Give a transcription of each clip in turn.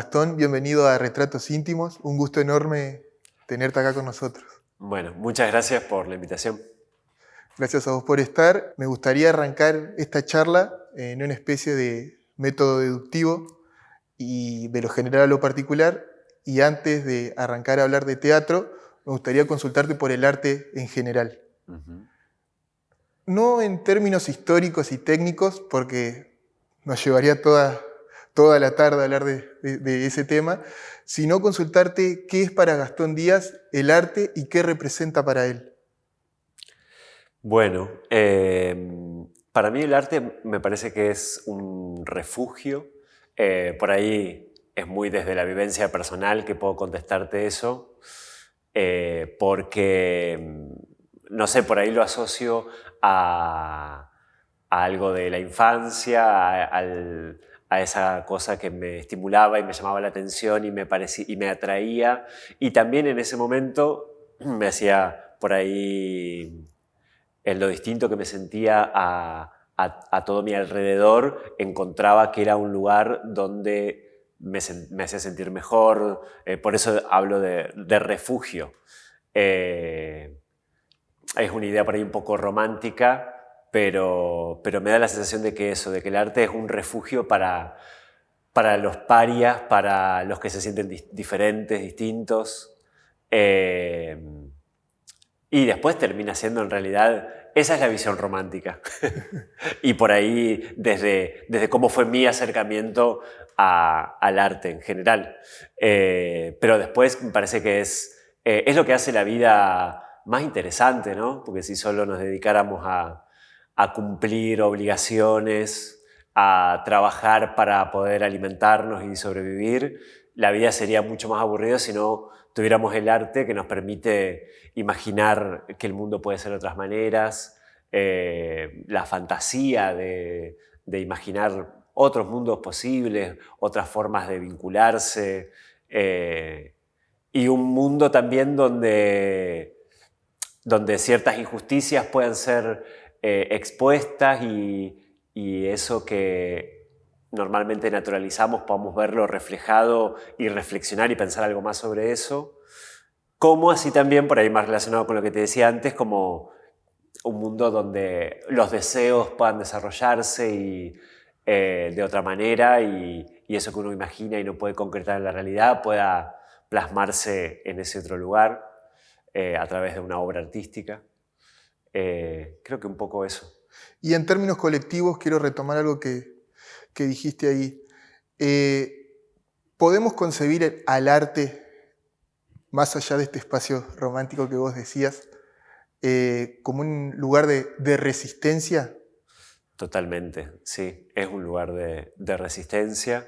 Gastón, bienvenido a Retratos Íntimos. Un gusto enorme tenerte acá con nosotros. Bueno, muchas gracias por la invitación. Gracias a vos por estar. Me gustaría arrancar esta charla en una especie de método deductivo y de lo general a lo particular. Y antes de arrancar a hablar de teatro, me gustaría consultarte por el arte en general. No en términos históricos y técnicos, porque nos llevaría toda la tarde a hablar de ese tema, sino consultarte qué es para Gastón Díaz el arte y qué representa para él. Bueno, para mí el arte me parece que es un refugio. Por ahí es muy desde la vivencia personal que puedo contestarte eso, porque, no sé, por ahí lo asocio a algo de la infancia, a esa cosa que me estimulaba y me llamaba la atención y me atraía. Y también en ese momento me hacía por ahí, en lo distinto que me sentía a todo mi alrededor, encontraba que era un lugar donde me hacía sentir mejor. Por eso hablo de refugio. Es una idea por ahí un poco romántica, pero me da la sensación de que el arte es un refugio para los parias, para los que se sienten diferentes, distintos. Y después termina siendo, en realidad, esa es la visión romántica. Y por ahí, desde cómo fue mi acercamiento al arte en general. Pero después me parece que es lo que hace la vida más interesante, ¿no? Porque si solo nos dedicáramos a cumplir obligaciones, a trabajar para poder alimentarnos y sobrevivir, la vida sería mucho más aburrida si no tuviéramos el arte que nos permite imaginar que el mundo puede ser de otras maneras, la fantasía de imaginar otros mundos posibles, otras formas de vincularse, y un mundo también donde ciertas injusticias puedan ser expuestas y eso que normalmente naturalizamos podamos verlo reflejado y reflexionar y pensar algo más sobre eso. Como así también, por ahí más relacionado con lo que te decía antes, como un mundo donde los deseos puedan desarrollarse de otra manera y eso que uno imagina y no puede concretar en la realidad pueda plasmarse en ese otro lugar a través de una obra artística. Creo que un poco eso. Y en términos colectivos, quiero retomar algo que dijiste ahí. ¿Podemos concebir al arte, más allá de este espacio romántico que vos decías, como un lugar de resistencia? Totalmente, sí. Es un lugar de resistencia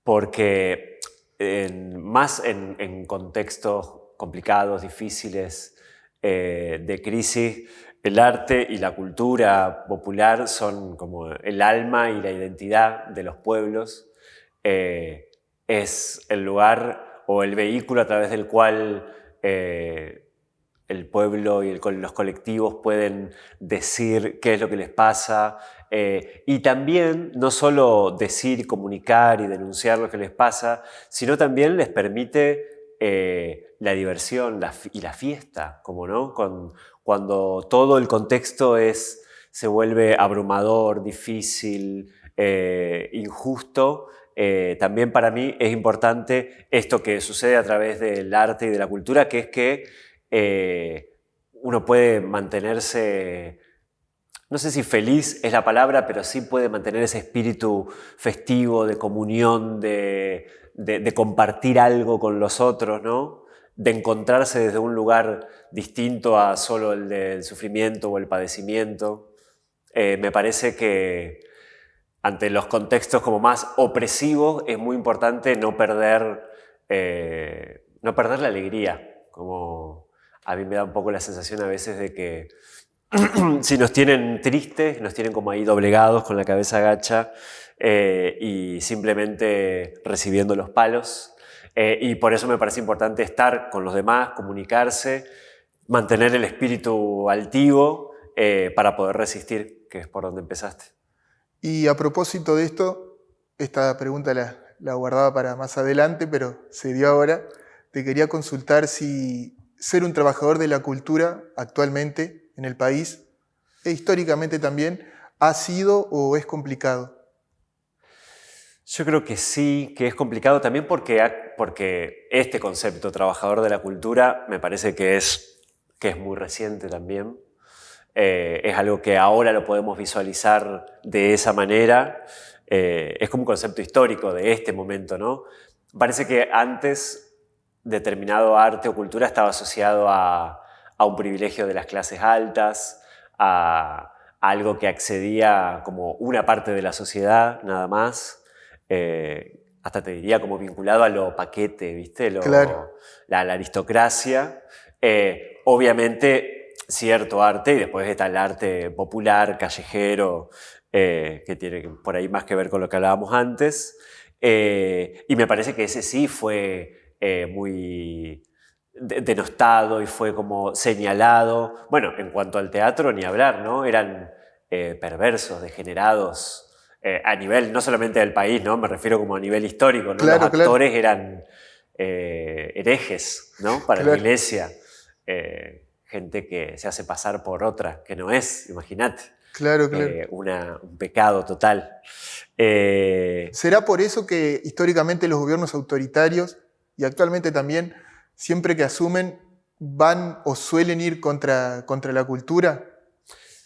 porque más en contextos complicados, difíciles, de crisis, el arte y la cultura popular son como el alma y la identidad de los pueblos. Es el lugar o el vehículo a través del cual el pueblo y los colectivos pueden decir qué es lo que les pasa, y también no solo decir, comunicar y denunciar lo que les pasa, sino también les permite la diversión y la fiesta, como no, cuando todo el contexto se vuelve abrumador, difícil, injusto. También para mí es importante esto que sucede a través del arte y de la cultura, que es que uno puede mantenerse, no sé si feliz es la palabra, pero sí puede mantener ese espíritu festivo, de comunión, de compartir algo con los otros, ¿no? De encontrarse desde un lugar distinto a solo el del sufrimiento o el padecimiento. Me parece que ante los contextos como más opresivos es muy importante no perder la alegría. Como a mí me da un poco la sensación a veces de que si nos tienen tristes, nos tienen como ahí doblegados con la cabeza gacha y simplemente recibiendo los palos. Y por eso me parece importante estar con los demás, comunicarse, mantener el espíritu altivo para poder resistir, que es por donde empezaste. Y a propósito de esto, esta pregunta la guardaba para más adelante, pero se dio ahora. Te quería consultar si ser un trabajador de la cultura actualmente en el país, e históricamente también, ha sido o es complicado. Yo creo que sí, que es complicado también porque este concepto, trabajador de la cultura, me parece que es muy reciente también. Es algo que ahora lo podemos visualizar de esa manera. Es como un concepto histórico de este momento, ¿no? Parece que antes determinado arte o cultura estaba asociado a un privilegio de las clases altas, a algo que accedía como una parte de la sociedad, nada más. Hasta te diría como vinculado a lo paquete, ¿viste? Claro, La aristocracia. Obviamente, cierto arte, y después está el arte popular, callejero, que tiene por ahí más que ver con lo que hablábamos antes. Y me parece que ese sí fue muy denostado y fue como señalado. Bueno, en cuanto al teatro, ni hablar, ¿no? Eran perversos, degenerados, a nivel no solamente del país, ¿no? Me refiero como a nivel histórico, ¿no? Los claro, claro, actores eran herejes, ¿no? Para la claro, iglesia. Gente que se hace pasar por otra, que no es, imagínate. claro, claro. Un pecado total. ¿Será por eso que históricamente los gobiernos autoritarios, y actualmente también, siempre que asumen, van o suelen ir contra la cultura?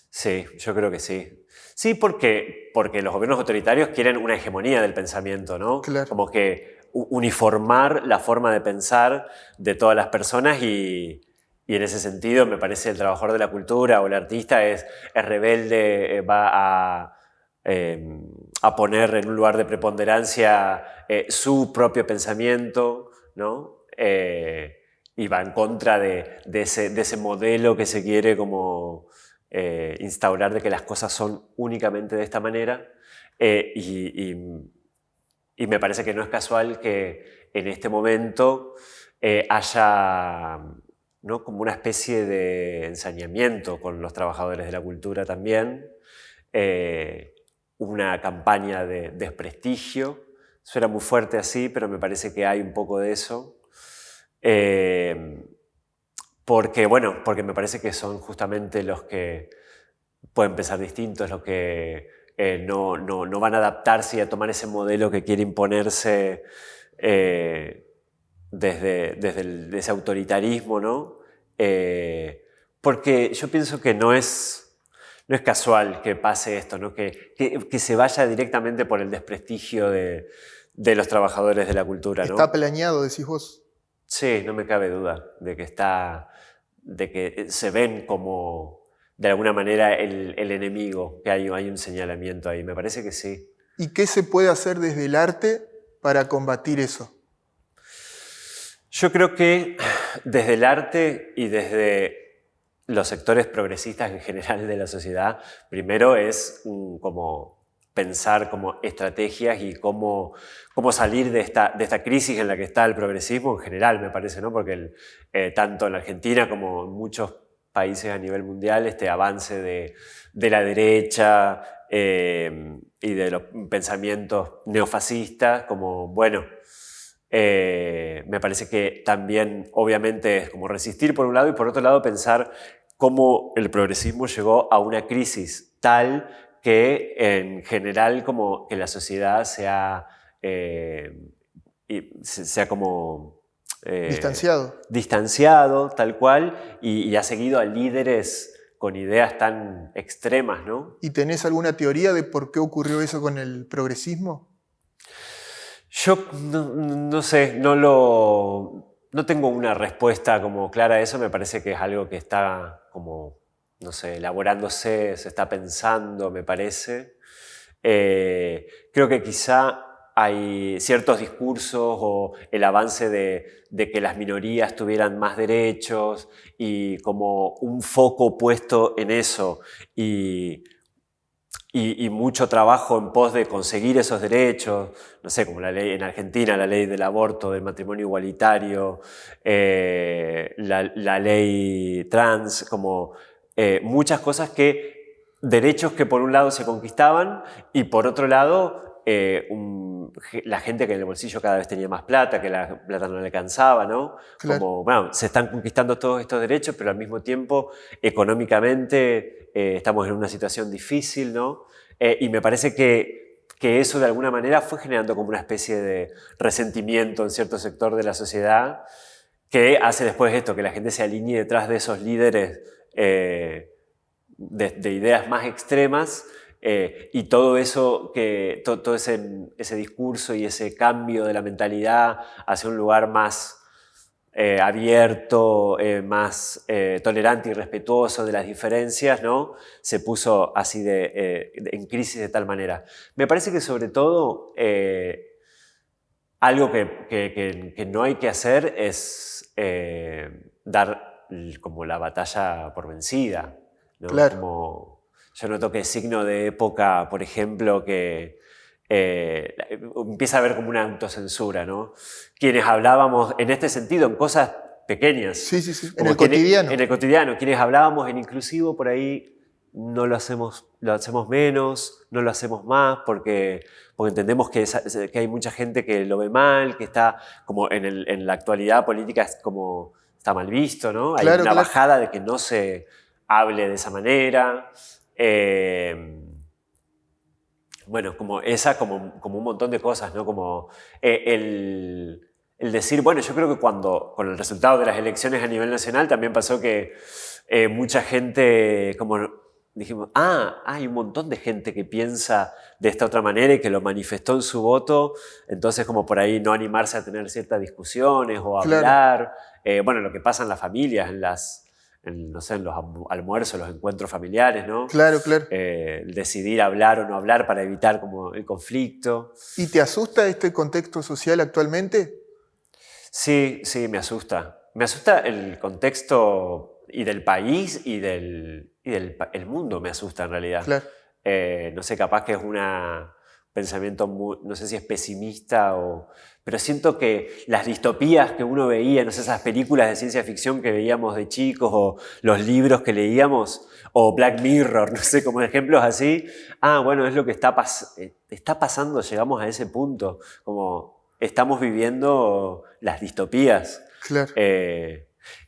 Sí, yo creo que sí. Sí, porque los gobiernos autoritarios quieren una hegemonía del pensamiento, ¿no? Claro, Como que uniformar la forma de pensar de todas las personas y en ese sentido me parece el trabajador de la cultura o el artista es rebelde, va a poner en un lugar de preponderancia su propio pensamiento, ¿no? Y va en contra de ese modelo que se quiere como instaurar de que las cosas son únicamente de esta manera. Y me parece que no es casual que en este momento haya, ¿no? como una especie de ensañamiento con los trabajadores de la cultura también, una campaña de desprestigio. Suena muy fuerte así, pero me parece que hay un poco de eso. Porque me parece que son justamente los que pueden pensar distintos, los que no van a adaptarse y a tomar ese modelo que quiere imponerse desde ese autoritarismo, ¿no? Porque yo pienso que no es casual que pase esto, ¿no? Que se vaya directamente por el desprestigio de los trabajadores de la cultura, ¿no? está planeado, decís vos. Sí, no me cabe duda de que se ven como, de alguna manera, el enemigo, que hay un señalamiento ahí. Me parece que sí. ¿Y qué se puede hacer desde el arte para combatir eso? Yo creo que desde el arte y desde los sectores progresistas en general de la sociedad, primero es como pensar como estrategias y cómo salir de esta crisis en la que está el progresismo en general, me parece, ¿no? Porque tanto en la Argentina como en muchos países a nivel mundial, este avance de la derecha y de los pensamientos neofascistas, como, bueno, me parece que también, obviamente, es como resistir por un lado y por otro lado pensar cómo el progresismo llegó a una crisis tal que en general como que la sociedad se ha como Distanciado. distanciado tal cual y ha seguido a líderes con ideas tan extremas, ¿no? ¿Y tenés alguna teoría de por qué ocurrió eso con el progresismo? Yo no sé, no tengo una respuesta como clara a eso, me parece que es algo que está como, no sé, elaborándose, se está pensando, me parece. Creo que quizá hay ciertos discursos o el avance de que las minorías tuvieran más derechos y como un foco puesto en eso y mucho trabajo en pos de conseguir esos derechos, no sé, como la ley en Argentina, la ley del aborto, del matrimonio igualitario, la ley trans, como muchas cosas derechos que por un lado se conquistaban y por otro lado la gente que en el bolsillo cada vez tenía más plata, que la plata no le alcanzaba, ¿no? Claro. Como, bueno, se están conquistando todos estos derechos, pero al mismo tiempo, económicamente, estamos en una situación difícil, ¿no? Y me parece que eso de alguna manera fue generando como una especie de resentimiento en cierto sector de la sociedad que hace después esto, que la gente se alinee detrás de esos líderes de ideas más extremas y todo eso, todo ese discurso y ese cambio de la mentalidad hacia un lugar más abierto, más tolerante y respetuoso de las diferencias, ¿no? Se puso así en crisis de tal manera. Me parece que sobre todo algo que no hay que hacer es dar como la batalla por vencida, ¿no? Claro. Como, yo noto que es signo de época, por ejemplo, que empieza a haber como una autocensura, ¿no? Quienes hablábamos en este sentido, en cosas pequeñas. Sí, sí, sí. En Como el cotidiano. En el cotidiano. Quienes hablábamos en inclusivo, por ahí no lo hacemos menos, no lo hacemos más, porque entendemos que hay mucha gente que lo ve mal, que está como en la actualidad política como está mal visto, ¿no? Hay Claro, una claro. bajada de que no se hable de esa manera. Bueno, como un montón de cosas, ¿no? Como el decir, bueno, yo creo que con el resultado de las elecciones a nivel nacional también pasó que mucha gente, como dijimos, hay un montón de gente que piensa de esta otra manera y que lo manifestó en su voto, entonces como por ahí no animarse a tener ciertas discusiones o a Claro. hablar, bueno, lo que pasa en las familias, no sé, en los almuerzos, los encuentros familiares, ¿no? Claro, claro. Decidir hablar o no hablar para evitar como el conflicto. ¿Y te asusta este contexto social actualmente? Sí, sí, me asusta. Me asusta el contexto y del país y el mundo me asusta en realidad. Claro. No sé, capaz que es un pensamiento no sé si es pesimista pero siento que las distopías que uno veía, no sé, esas películas de ciencia ficción que veíamos de chicos o los libros que leíamos o Black Mirror, no sé, como ejemplos así, bueno, es lo que está pasando, llegamos a ese punto, como estamos viviendo las distopías. Claro.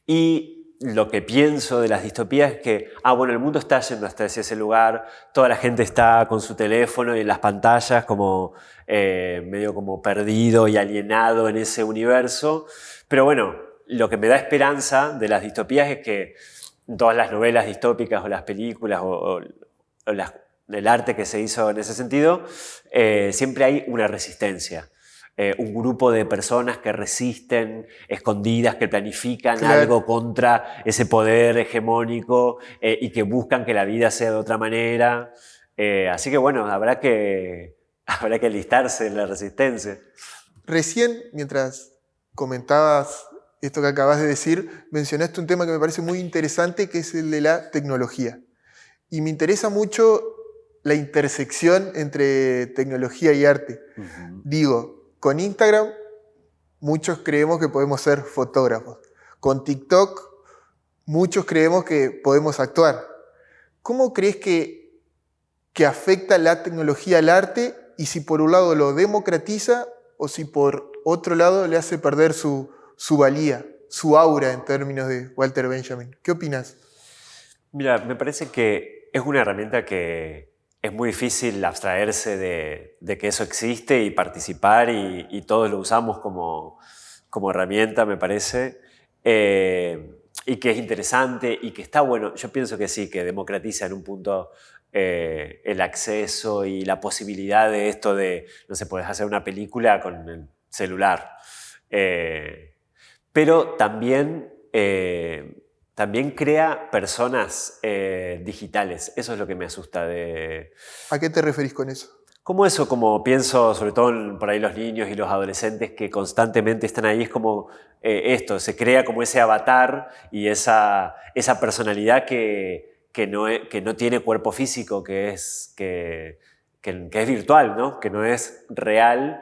Y lo que pienso de las distopías es que, bueno, el mundo está yendo hasta ese lugar, toda la gente está con su teléfono y en las pantallas como medio como perdido y alienado en ese universo. Pero bueno, lo que me da esperanza de las distopías es que todas las novelas distópicas o las películas o el arte que se hizo en ese sentido, siempre hay una resistencia. Un grupo de personas que resisten, escondidas, que planifican Claro. algo contra ese poder hegemónico y que buscan que la vida sea de otra manera. Así que bueno, habrá que alistarse en la resistencia. Recién, mientras comentabas esto que acabas de decir, mencionaste un tema que me parece muy interesante, que es el de la tecnología. Y me interesa mucho la intersección entre tecnología y arte. Digo, con Instagram muchos creemos que podemos ser fotógrafos. Con TikTok muchos creemos que podemos actuar. ¿Cómo crees que afecta la tecnología al arte y si por un lado lo democratiza o si por otro lado le hace perder su valía, su aura en términos de Walter Benjamin? ¿Qué opinas? Mira, me parece que es una herramienta que es muy difícil abstraerse de que eso existe y participar y todos lo usamos como herramienta, me parece, y que es interesante y que está bueno. Yo pienso que sí, que democratiza en un punto el acceso y la posibilidad de esto de, no sé, puedes hacer una película con el celular. Pero también crea personas digitales. Eso es lo que me asusta. ¿A qué te referís con eso? Como eso, como pienso sobre todo por ahí los niños y los adolescentes que constantemente están ahí, es como esto, se crea como ese avatar y esa personalidad que no tiene cuerpo físico, que es virtual, ¿no? Que no es real.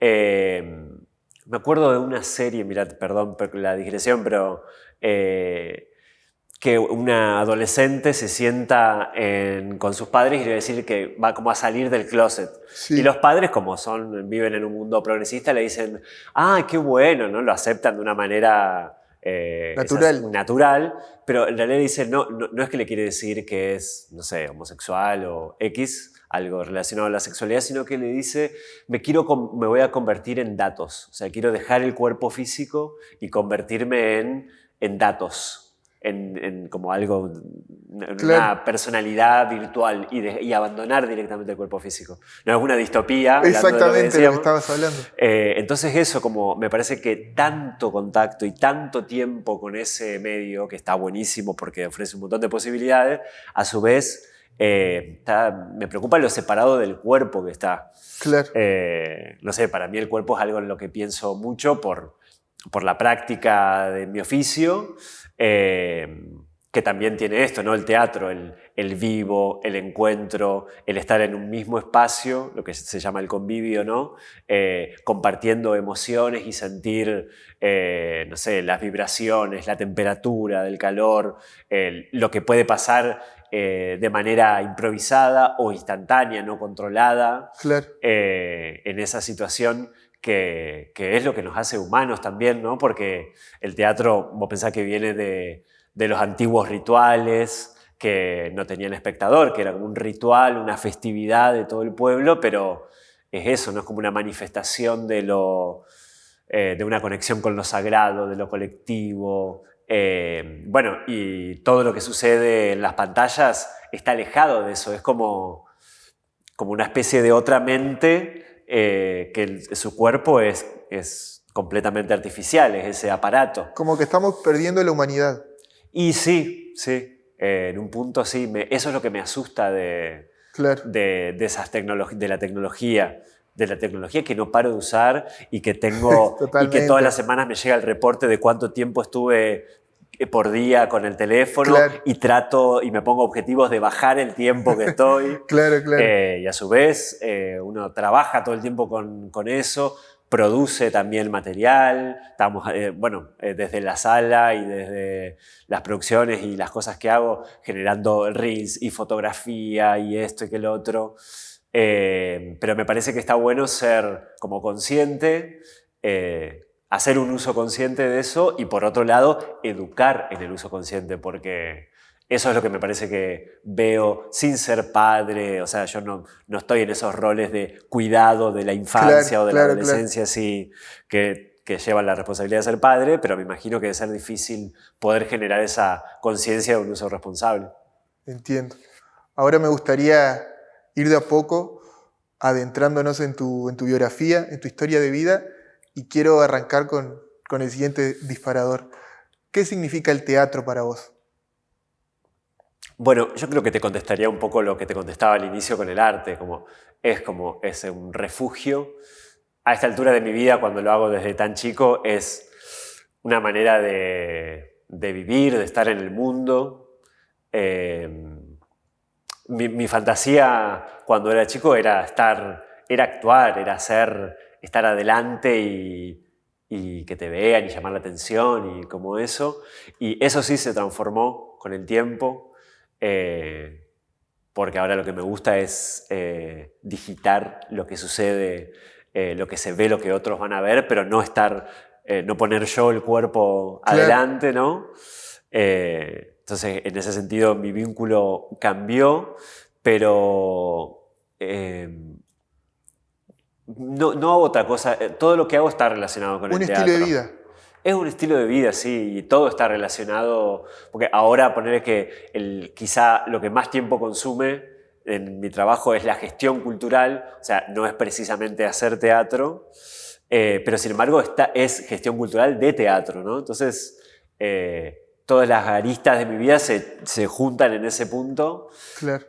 Me acuerdo de una serie, mirad, perdón por la digresión, pero que una adolescente se sienta con sus padres y le va a decir que va como a salir del closet. Sí. Y los padres, como viven en un mundo progresista, le dicen, ¡ah, qué bueno!, ¿no? Lo aceptan de una manera natural, pero en realidad dice, no es que le quiere decir que es, no sé, homosexual o X, algo relacionado a la sexualidad, sino que le dice, me voy a convertir en datos. O sea, quiero dejar el cuerpo físico y convertirme en datos. Como algo, una personalidad virtual y abandonar directamente el cuerpo físico. No es una distopía. Exactamente lo que estabas hablando. Entonces eso, como me parece que tanto contacto y tanto tiempo con ese medio, que está buenísimo porque ofrece un montón de posibilidades, a su vez me preocupa lo separado del cuerpo que está. Claro. No sé, para mí el cuerpo es algo en lo que pienso mucho por la práctica de mi oficio, que también tiene esto, ¿no? El teatro, el vivo, el encuentro, el estar en un mismo espacio, lo que se llama el convivio, ¿no? Compartiendo emociones y sentir, no sé, las vibraciones, la temperatura del calor, lo que puede pasar de manera improvisada o instantánea, no controlada, claro. En esa situación que es lo que nos hace humanos también, ¿no? Porque el teatro, vos pensás que viene de los antiguos rituales que no tenían espectador, que era como un ritual, una festividad de todo el pueblo, pero es eso, ¿no? Es como una manifestación de una conexión con lo sagrado, de lo colectivo. Bueno, y todo lo que sucede en las pantallas está alejado de eso, es como una especie de otra mente, que su cuerpo es completamente artificial, es ese aparato. Como que estamos perdiendo la humanidad. Y sí, en un punto sí, eso es lo que me asusta de esas de la tecnología que no paro de usar y que tengo y que todas las semanas me llega el reporte de cuánto tiempo estuve por día con el teléfono, y me pongo objetivos de bajar el tiempo que estoy. Claro. Y a su vez uno trabaja todo el tiempo con eso, produce también material. Estamos, desde la sala y desde las producciones y las cosas que hago, generando reels y fotografía y esto y que lo otro. Pero me parece que está bueno ser como consciente, hacer un uso consciente de eso y, por otro lado, educar en el uso consciente, porque eso es lo que me parece que veo sin ser padre. O sea, yo no estoy en esos roles de cuidado de la infancia o de la adolescencia, así, que llevan la responsabilidad de ser padre, pero me imagino que debe ser difícil poder generar esa conciencia de un uso responsable. Entiendo. Ahora me gustaría ir de a poco adentrándonos en tu biografía, en tu historia de vida, y quiero arrancar con el siguiente disparador. ¿Qué significa el teatro para vos? Bueno, yo creo que te contestaría un poco lo que te contestaba al inicio con el arte, es un refugio. A esta altura de mi vida, cuando lo hago desde tan chico, es una manera de vivir, de estar en el mundo. Mi fantasía cuando era chico era actuar, era estar adelante y que te vean y llamar la atención y como eso. Y eso sí se transformó con el tiempo, porque ahora lo que me gusta es digitar lo que sucede, lo que se ve, lo que otros van a ver, pero no poner yo el cuerpo adelante, ¿no? Entonces, en ese sentido, mi vínculo cambió, pero no hago otra cosa. Todo lo que hago está relacionado con el teatro. Un estilo de vida. Es un estilo de vida, sí, y todo está relacionado, porque ahora ponerle que quizá lo que más tiempo consume en mi trabajo es la gestión cultural, o sea, no es precisamente hacer teatro, pero sin embargo es gestión cultural de teatro, ¿no? Entonces, todas las aristas de mi vida se juntan en ese punto. Claro.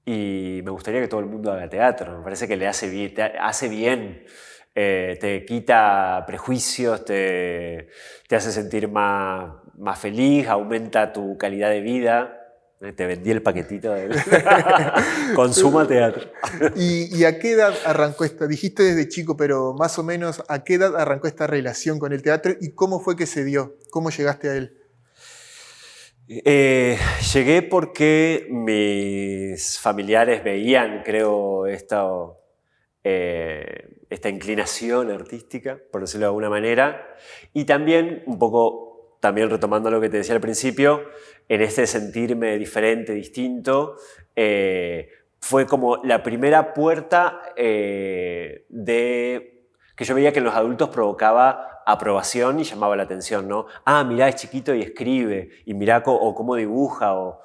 Y me gustaría que todo el mundo haga teatro. Me parece que le hace bien. Te quita prejuicios, te hace sentir más feliz, aumenta tu calidad de vida. Te vendí el paquetito del consuma teatro. ¿Y a qué edad arrancó dijiste desde chico, pero más o menos a qué edad arrancó esta relación con el teatro y cómo fue que se dio? ¿Cómo llegaste a él? Llegué porque mis familiares veían, creo, esta inclinación artística, por decirlo de alguna manera, y también, un poco, también retomando lo que te decía al principio, en este sentirme diferente, distinto, fue como la primera puerta que yo veía que en los adultos provocaba aprobación y llamaba la atención, ¿no? Ah, mirá, es chiquito y escribe, y mirá o cómo dibuja, o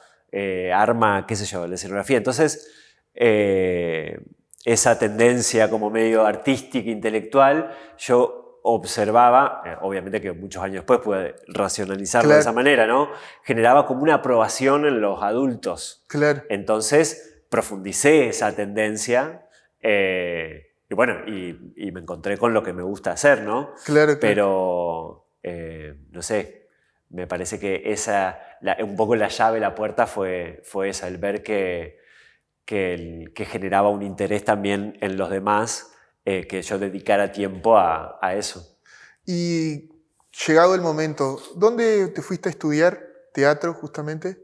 arma, qué sé yo, la escenografía. Entonces, esa tendencia como medio artística, intelectual, yo observaba, obviamente que muchos años después pude racionalizarlo de esa Claro, manera, ¿no? Generaba como una aprobación en los adultos. claro, Entonces, profundicé esa tendencia y bueno, y me encontré con lo que me gusta hacer, ¿no? claro, claro. Pero, no sé, me parece que un poco la llave, la puerta fue esa, el ver que generaba un interés también en los demás, que yo dedicara tiempo a eso. Y llegado el momento, ¿dónde te fuiste a estudiar teatro justamente?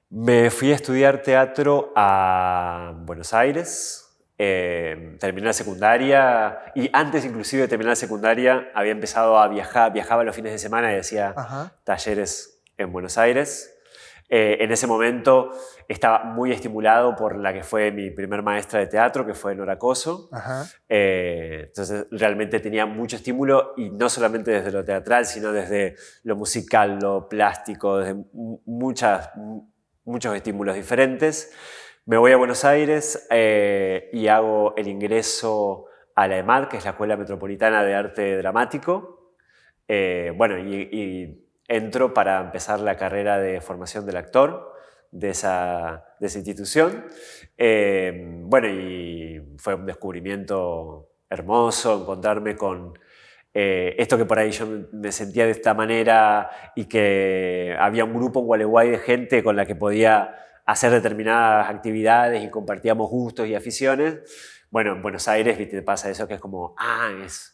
Me fui a estudiar teatro a Buenos Aires, terminé la secundaria y antes inclusive de terminar la secundaria había empezado a viajar, viajaba los fines de semana y hacía Ajá, talleres en Buenos Aires. En ese momento estaba muy estimulado por la que fue mi primer maestra de teatro, que fue Nora Coso. ajá. Entonces realmente tenía mucho estímulo y no solamente desde lo teatral, sino desde lo musical, lo plástico, desde muchos estímulos diferentes. Me voy a Buenos Aires y hago el ingreso a la EMAD, que es la Escuela Metropolitana de Arte Dramático. Bueno, y entro para empezar la carrera de formación del actor de esa institución. Bueno, y fue un descubrimiento hermoso encontrarme con esto que por ahí yo me sentía de esta manera y que había un grupo en Gualeguay de gente con la que podía hacer determinadas actividades y compartíamos gustos y aficiones. Bueno, en Buenos Aires, viste, pasa eso que es como,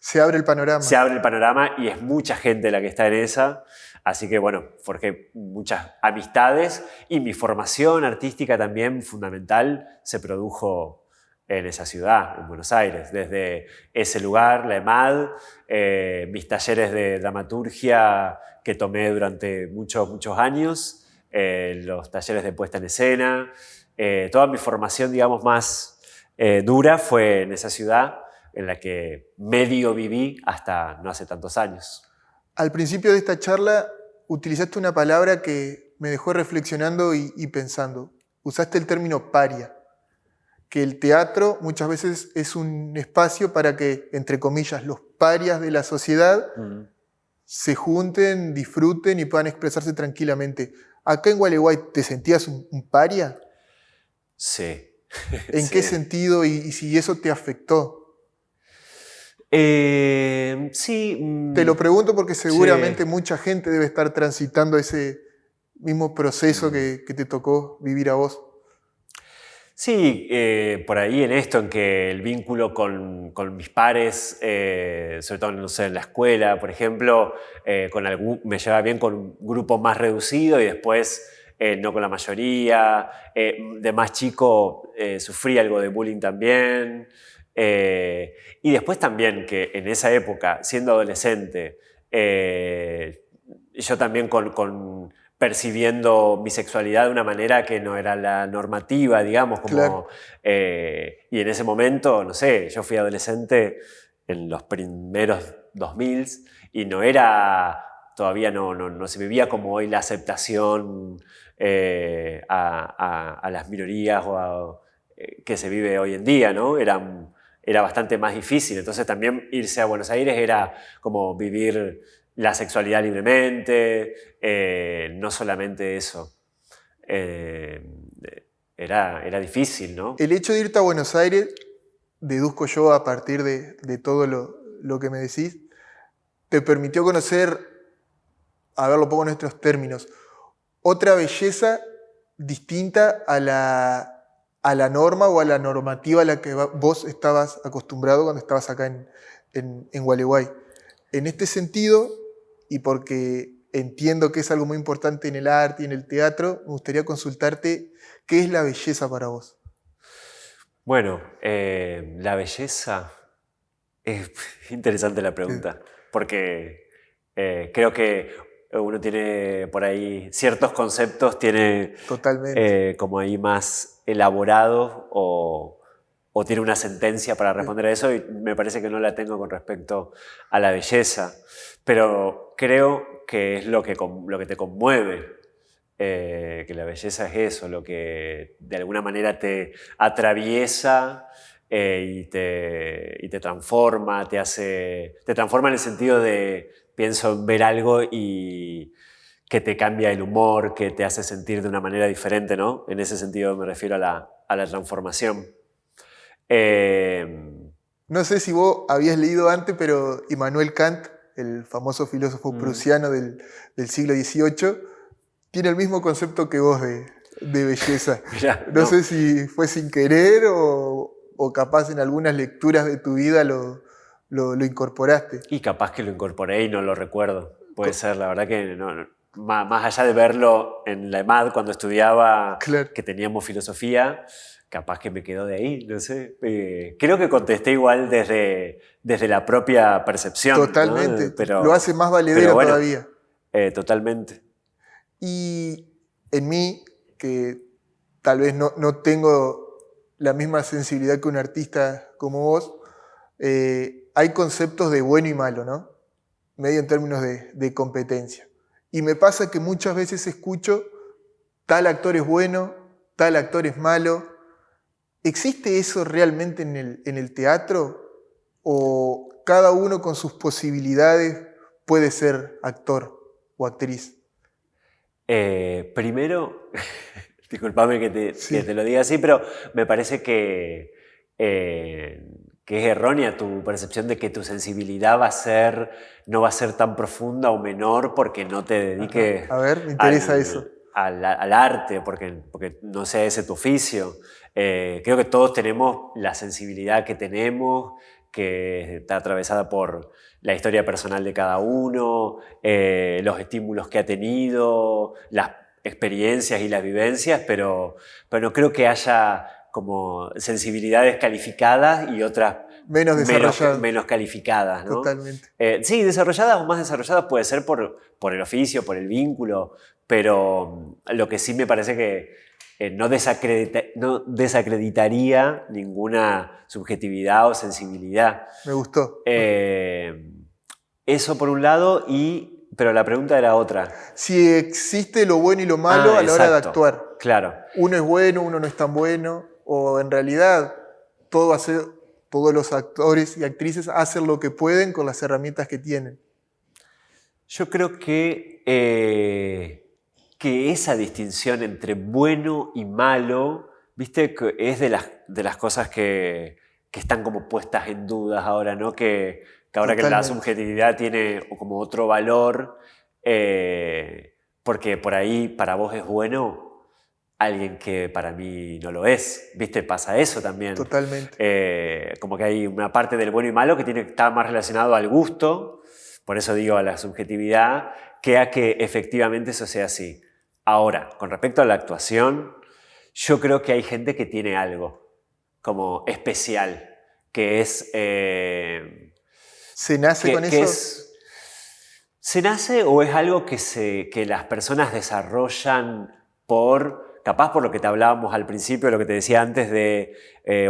Se abre el se panorama. abre el panorama y es mucha gente la que está en esa. Así que bueno, forjé muchas amistades y mi formación artística también fundamental se produjo en esa ciudad, en Buenos Aires. Desde ese lugar, la EMAD, mis talleres de dramaturgia que tomé durante muchos años, los talleres de puesta en escena, toda mi formación, digamos, más dura fue en esa ciudad en la que medio viví hasta no hace tantos años. Al principio de esta charla utilizaste una palabra que me dejó reflexionando y pensando. Usaste el término paria, que el teatro muchas veces es un espacio para que, entre comillas, los parias de la sociedad se junten, disfruten y puedan expresarse tranquilamente. Acá en Gualeguay, ¿te sentías un paria? Sí. ¿En qué Sí. sentido y si eso te afectó? Sí. Te lo pregunto porque Sí. seguramente mucha gente debe estar transitando ese mismo proceso que te tocó vivir a vos. Sí, por ahí en esto, en que el vínculo con mis pares, sobre todo no sé, en la escuela, por ejemplo, me llevaba bien con un grupo más reducido y después no con la mayoría. De más chico sufrí algo de bullying también. Y después también que en esa época, siendo adolescente, yo también percibiendo mi sexualidad de una manera que no era la normativa, digamos, Claro, y en ese momento, no sé, yo fui adolescente en los primeros 2000 y todavía no se vivía como hoy la aceptación a las minorías que se vive hoy en día, ¿no? Era bastante más difícil, entonces también irse a Buenos Aires era como vivir la sexualidad libremente, no solamente eso. Eh, era difícil, ¿no? el hecho de irte a Buenos Aires, deduzco yo a partir de todo lo que me decís, te permitió conocer, a verlo pongo en nuestros términos, otra belleza distinta a la norma o a la normativa a la que vos estabas acostumbrado cuando estabas acá en Gualeguay. En este sentido, y porque entiendo que es algo muy importante en el arte y en el teatro, me gustaría consultarte qué es la belleza para vos. Bueno, la belleza es interesante la Sí, pregunta, porque creo que uno tiene por ahí ciertos conceptos, tiene totalmente. como ahí más elaborados o tiene una sentencia para Sí. responder a eso y me parece que no la tengo con respecto a la belleza, pero creo que es lo que te conmueve. Que la belleza es eso, lo que de alguna manera te atraviesa y te transforma, te transforma en el sentido de, pienso en ver algo y que te cambia el humor, que te hace sentir de una manera diferente, ¿no? En ese sentido me refiero a la transformación. Eh, No sé si vos habías leído antes, pero Immanuel Kant, el famoso filósofo mm, prusiano del siglo XVIII, tiene el mismo concepto que vos de belleza. Mirá, No no. sé si fue sin querer o capaz en algunas lecturas de tu vida lo incorporaste. Y capaz que lo incorporé y no lo recuerdo. Puede Co- ser, la verdad que más allá de verlo en la EMAD cuando estudiaba, Claro, que teníamos filosofía, capaz que me quedó de ahí, no sé. Creo que contesté igual desde la propia percepción, ¿no? totalmente. Lo hace más Pero valedero bueno, todavía. totalmente. Y en mí, que tal vez no tengo la misma sensibilidad que un artista como vos, hay conceptos de bueno y malo, ¿no? Medio en términos de competencia. Y me pasa que muchas veces escucho, tal actor es bueno, tal actor es malo. ¿Existe eso realmente en el teatro? ¿O cada uno con sus posibilidades puede ser actor o actriz? Primero, discúlpame que te Sí, lo diga así, pero me parece que es errónea tu percepción de que tu sensibilidad no va a ser tan profunda o menor porque no te ajá. dediques A ver, me interesa eso. al arte, porque no sea ese tu oficio. Creo que todos tenemos la sensibilidad que tenemos, que está atravesada por la historia personal de cada uno, los estímulos que ha tenido, las experiencias y las vivencias, pero no creo que haya como sensibilidades calificadas y otras Menos desarrollado, menos calificadas, ¿no? totalmente. Sí, desarrolladas o más desarrolladas puede ser por el oficio, por el vínculo, pero lo que sí me parece que no desacreditaría ninguna subjetividad o sensibilidad. Me gustó. Eh, Eso por un lado, pero la pregunta era otra. Si existe lo bueno y lo malo Ah, a la hora de exacto, actuar. claro. Uno es bueno, uno no es tan bueno, o en realidad todo todos los actores y actrices hacen lo que pueden con las herramientas que tienen. Yo creo que esa distinción entre bueno y malo, viste, que es de las cosas que están como puestas en dudas ahora, ¿no? Que ahora que la Totalmente. subjetividad tiene como otro valor, porque por ahí para vos es bueno alguien que para mí no lo es, viste, pasa eso también. Totalmente. Como que hay una parte del bueno y malo que está más relacionado al gusto, por eso digo a la subjetividad, que a que efectivamente eso sea así. Ahora, con respecto a la actuación, yo creo que hay gente que tiene algo como especial, que es... ¿Se nace con que eso? es ¿Se nace o es algo que las personas desarrollan capaz por lo que te hablábamos al principio, lo que te decía antes de,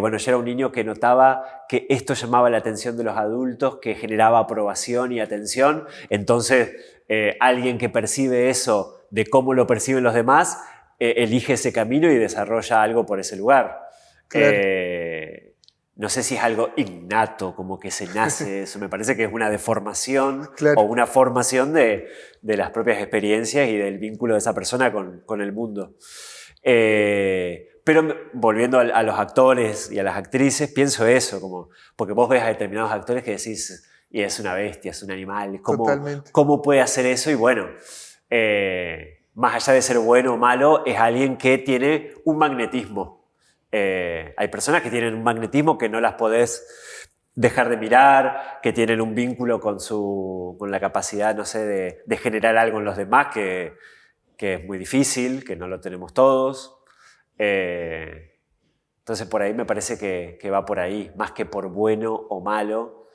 bueno, yo era un niño que notaba que esto llamaba la atención de los adultos, que generaba aprobación y atención, entonces alguien que percibe eso de cómo lo perciben los demás, elige ese camino y desarrolla algo por ese lugar. Claro, No sé si es algo innato, como que se nace eso. Me parece que es una deformación o claro. una formación de las propias experiencias y del vínculo de esa persona con el mundo. Pero volviendo a los actores y a las actrices, pienso eso, porque vos ves a determinados actores que decís, y es una bestia, es un animal, Totalmente. ¿cómo puede hacer eso? Y bueno, más allá de ser bueno o malo, es alguien que tiene un magnetismo. Hay personas que tienen un magnetismo que no las podés dejar de mirar, que tienen un vínculo con la capacidad, no sé, de generar algo en los demás, que es muy difícil, que no lo tenemos todos. Entonces por ahí me parece que va por ahí, más que por bueno o malo.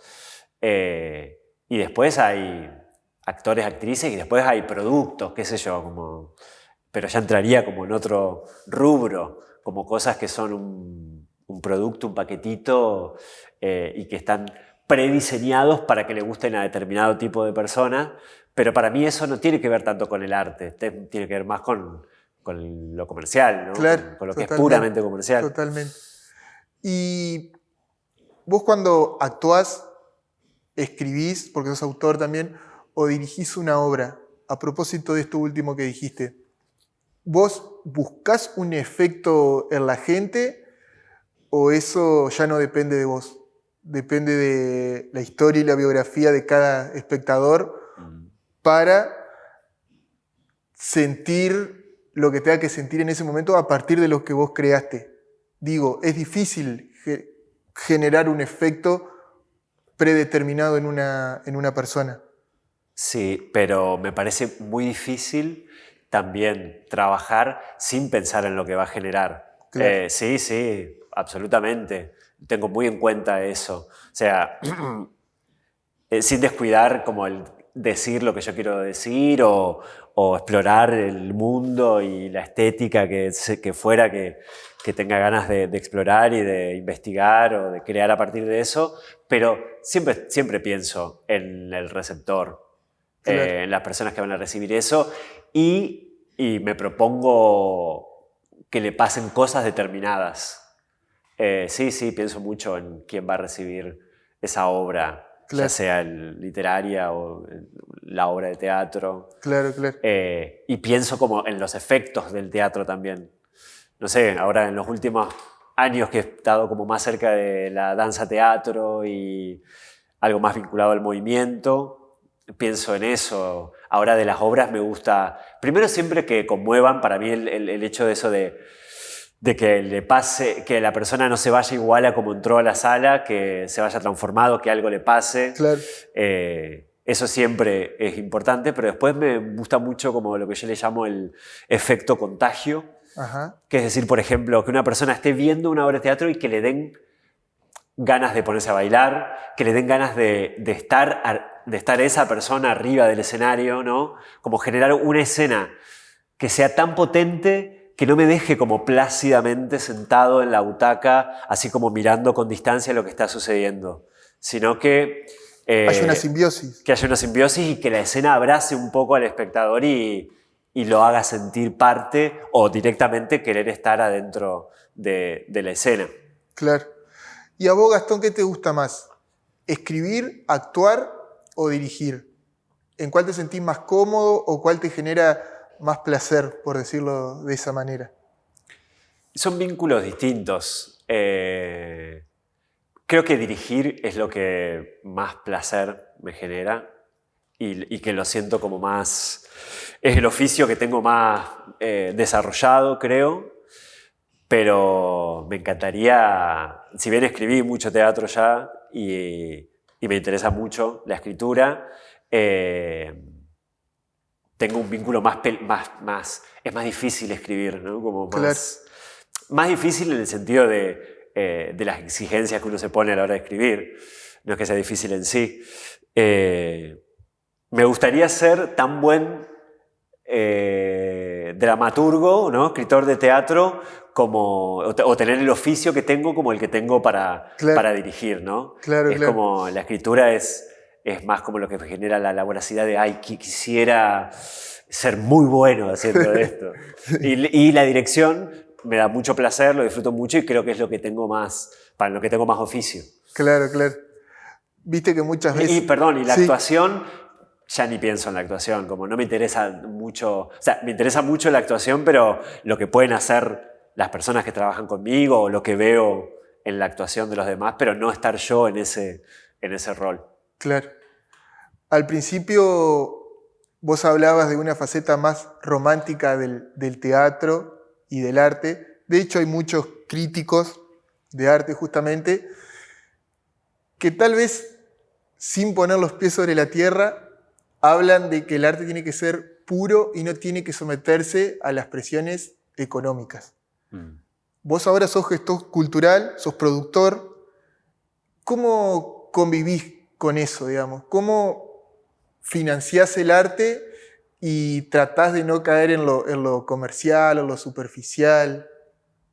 Y después hay actores, actrices, y después hay productos, qué sé yo, pero ya entraría como en otro rubro, como cosas que son un producto, un paquetito, y que están prediseñados para que le gusten a determinado tipo de personas, pero para mí eso no tiene que ver tanto con el arte, tiene que ver más con lo comercial, ¿no? Claro, con lo que es puramente comercial. Totalmente. Y vos cuando actuás, escribís, porque sos autor también, o dirigís una obra, a propósito de esto último que dijiste, ¿vos buscás un efecto en la gente o eso ya no depende de vos? Depende de la historia y la biografía de cada espectador para sentir lo que tenga que sentir en ese momento a partir de lo que vos creaste. Digo, es difícil generar un efecto predeterminado en una persona. Sí, pero me parece muy difícil también trabajar sin pensar en lo que va a generar. Claro. Sí, absolutamente. Tengo muy en cuenta eso. O sea, sin descuidar como el decir lo que yo quiero decir o explorar el mundo y la estética que fuera que tenga ganas de explorar y de investigar o de crear a partir de eso, pero siempre pienso en el receptor, Claro. en las personas que van a recibir eso y me propongo que le pasen cosas determinadas. Sí, pienso mucho en quién va a recibir esa obra, Claro. ya sea literaria o la obra de teatro. Claro. Y pienso como en los efectos del teatro también. No sé, ahora en los últimos años que he estado como más cerca de la danza-teatro y algo más vinculado al movimiento, pienso en eso. Ahora de las obras me gusta, primero siempre que conmuevan, para mí el hecho de eso de que le pase, que la persona no se vaya igual a como entró a la sala, que se vaya transformado, que algo le pase. Claro. Eso siempre es importante, pero después me gusta mucho como lo que yo le llamo el efecto contagio. Ajá. Que es decir, por ejemplo, que una persona esté viendo una obra de teatro y que le den ganas de ponerse a bailar, que le den ganas de estar esa persona arriba del escenario, ¿no? Como generar una escena que sea tan potente que no me deje como plácidamente sentado en la butaca, así como mirando con distancia lo que está sucediendo, sino que hay una simbiosis. Que haya una simbiosis y que la escena abrace un poco al espectador y lo haga sentir parte o directamente querer estar adentro de la escena. Claro. ¿Y a vos, Gastón, qué te gusta más? ¿Escribir, actuar o dirigir? ¿En cuál te sentís más cómodo o cuál te genera más placer, por decirlo de esa manera? Son vínculos distintos. Creo que dirigir es lo que más placer me genera y que lo siento como más... Es el oficio que tengo más desarrollado, creo, pero me encantaría, si bien escribí mucho teatro ya y me interesa mucho la escritura, tengo un vínculo es más difícil escribir, ¿no? Como más difícil en el sentido de las exigencias que uno se pone a la hora de escribir, no es que sea difícil en sí. Me gustaría ser tan buen dramaturgo, ¿no? Escritor de teatro, o tener el oficio que tengo como el que tengo para dirigir, ¿no? Claro. Como la escritura es más como lo que me genera la voracidad de ay, quisiera ser muy bueno haciendo esto. Y la dirección me da mucho placer, lo disfruto mucho y creo que es lo que tengo para lo que tengo más oficio. Claro. Viste que muchas veces... Y la actuación, ya ni pienso en la actuación, como no me interesa mucho, o sea, me interesa mucho la actuación, pero lo que pueden hacer las personas que trabajan conmigo o lo que veo en la actuación de los demás, pero no estar yo en ese rol. Claro. Al principio vos hablabas de una faceta más romántica del teatro y del arte. De hecho, hay muchos críticos de arte justamente que tal vez, sin poner los pies sobre la tierra, hablan de que el arte tiene que ser puro y no tiene que someterse a las presiones económicas. Vos ahora sos gestor cultural, sos productor. ¿Cómo convivís con eso, digamos? ¿Cómo financiás el arte y tratás de no caer en lo comercial o lo superficial?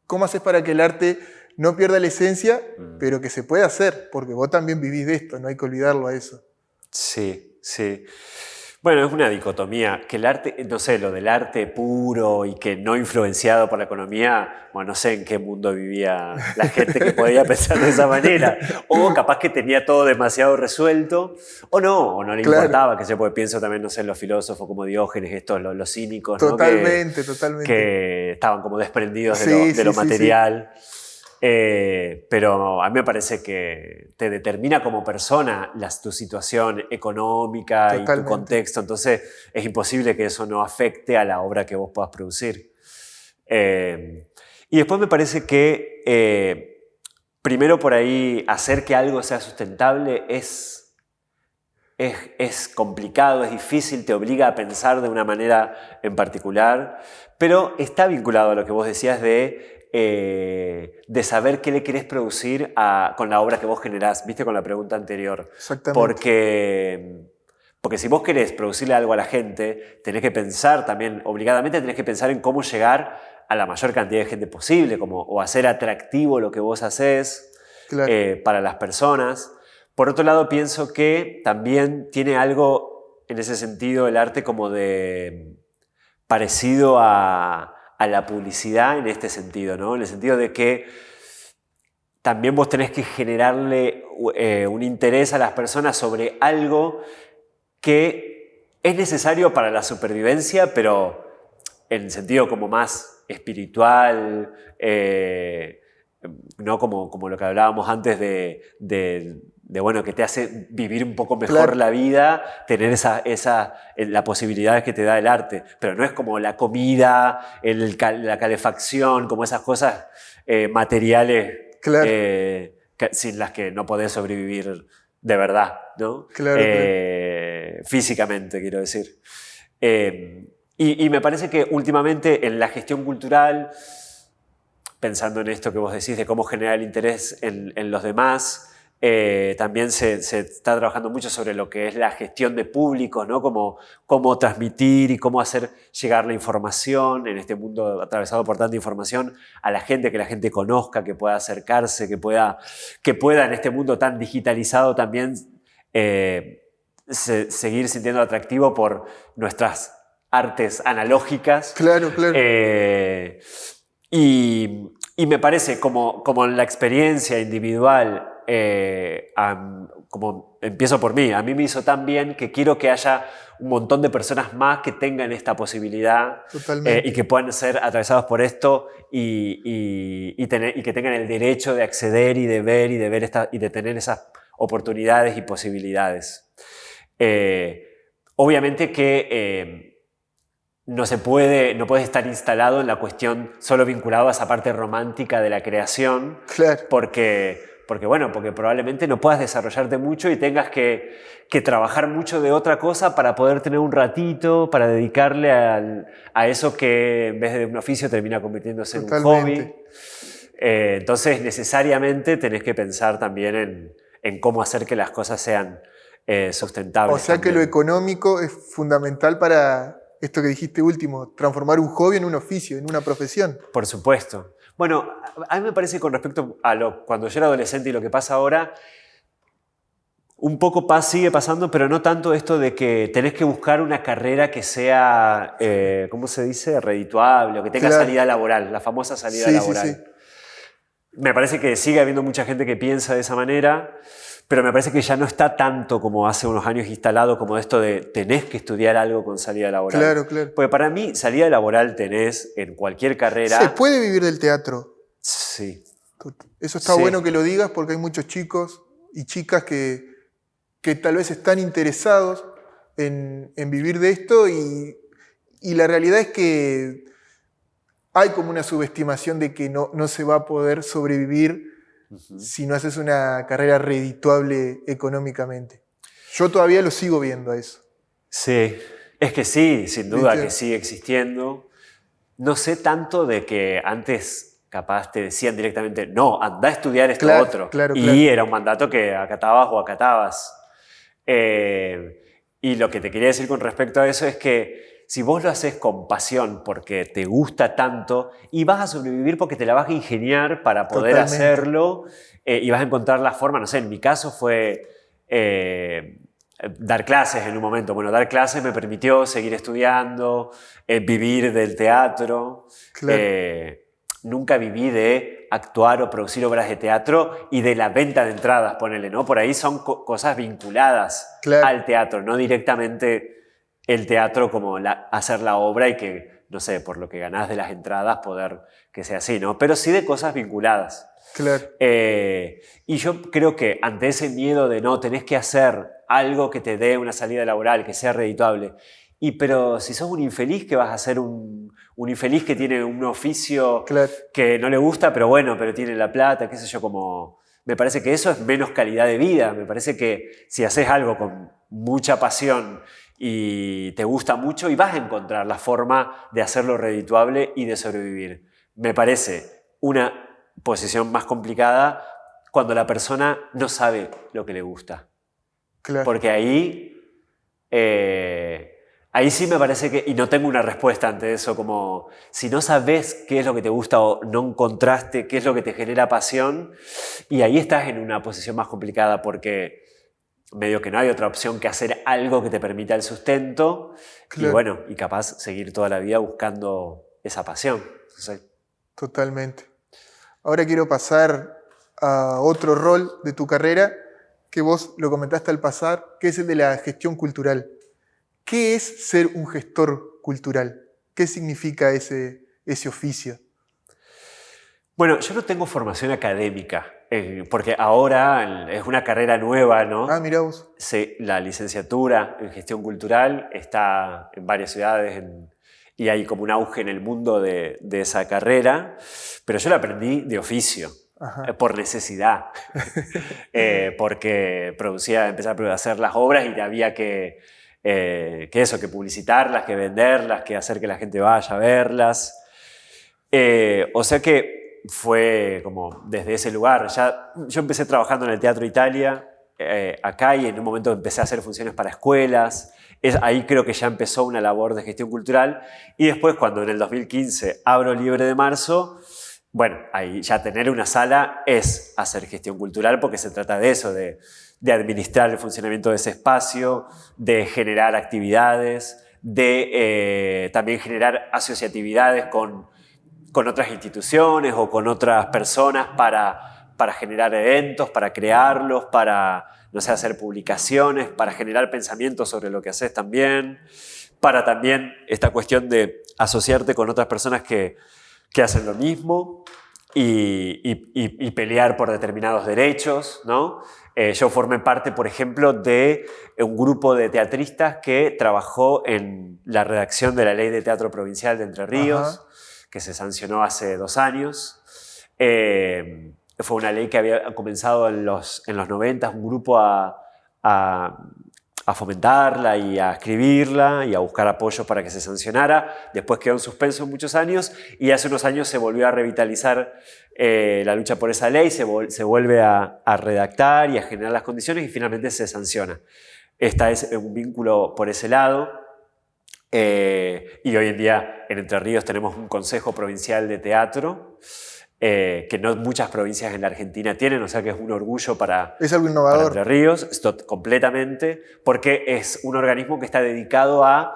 ¿Cómo haces para que el arte no pierda la esencia, pero que se pueda hacer? Porque vos también vivís de esto, no hay que olvidarlo a eso. Sí, sí. Bueno, es una dicotomía, que el arte, no sé, lo del arte puro y que no influenciado por la economía, bueno, no sé en qué mundo vivía la gente que podía pensar de esa manera. O capaz que tenía todo demasiado resuelto, o no le importaba, que se puede, pienso también, no sé, en los filósofos como Diógenes, estos, los cínicos, totalmente, ¿no? Totalmente. Que estaban como desprendidos de lo material. Sí. Pero a mí me parece que te determina como persona tu situación económica. Totalmente. Y tu contexto, entonces es imposible que eso no afecte a la obra que vos puedas producir. Y después me parece que primero por ahí hacer que algo sea sustentable es complicado, es difícil, te obliga a pensar de una manera en particular, pero está vinculado a lo que vos decías de saber qué le querés producir con la obra que vos generás, ¿viste? Con la pregunta anterior. Exactamente. Porque si vos querés producirle algo a la gente, tenés que pensar también, obligadamente tenés que pensar en cómo llegar a la mayor cantidad de gente posible, o hacer atractivo lo que vos hacés, claro, para las personas. Por otro lado, pienso que también tiene algo, en ese sentido, el arte como de parecido a la publicidad en este sentido, ¿no? En el sentido de que también vos tenés que generarle un interés a las personas sobre algo que es necesario para la supervivencia, pero en el sentido como más espiritual, no como lo que hablábamos antes de bueno, que te hace vivir un poco mejor, claro, la vida, tener la posibilidad que te da el arte. Pero no es como la comida, la calefacción, como esas cosas materiales, claro, sin las que no podés sobrevivir de verdad, ¿no? Claro, claro. Físicamente, quiero decir. Y me parece que últimamente en la gestión cultural, pensando en esto que vos decís de cómo generar el interés en los demás, también se está trabajando mucho sobre lo que es la gestión de públicos, ¿no? Cómo transmitir y cómo hacer llegar la información en este mundo atravesado por tanta información a la gente, que la gente conozca, que pueda acercarse, que pueda en este mundo tan digitalizado también seguir sintiendo atractivo por nuestras artes analógicas. Claro, claro. Y me parece como en la experiencia individual, como empiezo por mí, a mí me hizo tan bien que quiero que haya un montón de personas más que tengan esta posibilidad y que puedan ser atravesados por esto y que tengan el derecho de acceder y de ver y de tener esas oportunidades y posibilidades. Obviamente que no puedes estar instalado en la cuestión solo vinculado a esa parte romántica de la creación, claro, porque probablemente no puedas desarrollarte mucho y tengas que trabajar mucho de otra cosa para poder tener un ratito, para dedicarle a eso que en vez de un oficio termina convirtiéndose en un hobby. Entonces necesariamente tenés que pensar también en cómo hacer que las cosas sean sustentables. O sea también. Que lo económico es fundamental para esto que dijiste último, transformar un hobby en un oficio, en una profesión. Por supuesto. Bueno, a mí me parece con respecto a cuando yo era adolescente y lo que pasa ahora, un poco sigue pasando, pero no tanto esto de que tenés que buscar una carrera que sea, ¿cómo se dice?, redituable, o que tenga salida laboral, la famosa salida laboral. Sí. Me parece que sigue habiendo mucha gente que piensa de esa manera, pero me parece que ya no está tanto como hace unos años instalado como esto de tenés que estudiar algo con salida laboral. Claro, claro. Porque para mí salida laboral tenés en cualquier carrera. ¿Se puede vivir del teatro? Sí. Eso está bueno que lo digas porque hay muchos chicos y chicas que tal vez están interesados en vivir de esto y la realidad es que hay como una subestimación de que no se va a poder sobrevivir si no haces una carrera redituable económicamente. Yo todavía lo sigo viendo a eso. Sí, es que sí, sin duda ¿Viste? que sigue existiendo. No sé tanto de que antes capaz te decían directamente, no, anda a estudiar esto Claro, otro. claro, Y claro. era un mandato que acatabas o acatabas. Y lo que te quería decir con respecto a eso es que si vos lo haces con pasión porque te gusta tanto y vas a sobrevivir porque te la vas a ingeniar para poder Totalmente. hacerlo y vas a encontrar la forma, no sé, en mi caso fue dar clases en un momento. Bueno, dar clases me permitió seguir estudiando, vivir del teatro. Claro. Nunca viví de actuar o producir obras de teatro y de la venta de entradas, ponele, ¿no? Por ahí son cosas vinculadas Claro. al teatro, no directamente el teatro como hacer la obra y que, no sé, por lo que ganás de las entradas poder que sea así, ¿no? Pero sí de cosas vinculadas. Claro. Y yo creo que ante ese miedo de no, tenés que hacer algo que te dé una salida laboral, que sea redituable. Pero si sos un infeliz, ¿qué vas a hacer? Un infeliz que tiene un oficio Claro. que no le gusta, pero bueno, pero tiene la plata, qué sé yo, como... Me parece que eso es menos calidad de vida. Me parece que si haces algo con mucha pasión y te gusta mucho, y vas a encontrar la forma de hacerlo redituable y de sobrevivir. Me parece una posición más complicada cuando la persona no sabe lo que le gusta. Claro. Porque ahí sí me parece que, y no tengo una respuesta ante eso, como si no sabes qué es lo que te gusta o no encontraste qué es lo que te genera pasión, y ahí estás en una posición más complicada porque medio que no hay otra opción que hacer algo que te permita el sustento y Claro. bueno, y capaz seguir toda la vida buscando esa pasión. Entonces, Totalmente. Ahora quiero pasar a otro rol de tu carrera, que vos lo comentaste al pasar, que es el de la gestión cultural. ¿Qué es ser un gestor cultural? ¿Qué significa ese oficio? bueno, yo no tengo formación académica, porque ahora es una carrera nueva, ¿no? Ah, mirá vos. Sí, la licenciatura en gestión cultural está en varias ciudades y hay como un auge en el mundo de esa carrera, pero yo la aprendí de oficio, Ajá. por necesidad, porque empecé a hacer las obras y había que publicitarlas, que venderlas, que hacer que la gente vaya a verlas. O sea que fue como desde ese lugar. Yo empecé trabajando en el Teatro Italia, acá, y en un momento empecé a hacer funciones para escuelas. Ahí creo que ya empezó una labor de gestión cultural. Y después, cuando en el 2015 abro Libre de Marzo, bueno, ahí ya tener una sala es hacer gestión cultural porque se trata de eso, de administrar el funcionamiento de ese espacio, de generar actividades, de también generar asociatividades con otras instituciones o con otras personas para generar eventos, para crearlos, para, no sé, hacer publicaciones, para generar pensamientos sobre lo que haces también, para también esta cuestión de asociarte con otras personas que hacen lo mismo y pelear por determinados derechos, ¿no? Yo formé parte, por ejemplo, de un grupo de teatristas que trabajó en la redacción de la Ley de Teatro Provincial de Entre Ríos, Ajá. que se sancionó hace 2 años. Fue una ley que había comenzado en los 90, un grupo a fomentarla y a escribirla y a buscar apoyo para que se sancionara. Después quedó en suspenso muchos años y hace unos años se volvió a revitalizar la lucha por esa ley, se vuelve a redactar y a generar las condiciones y finalmente se sanciona. Esta es un vínculo por ese lado. Y hoy en día en Entre Ríos tenemos un Consejo Provincial de Teatro que no muchas provincias en la Argentina tienen, o sea que es un orgullo para Es algo innovador. Entre Ríos, completamente, porque es un organismo que está dedicado a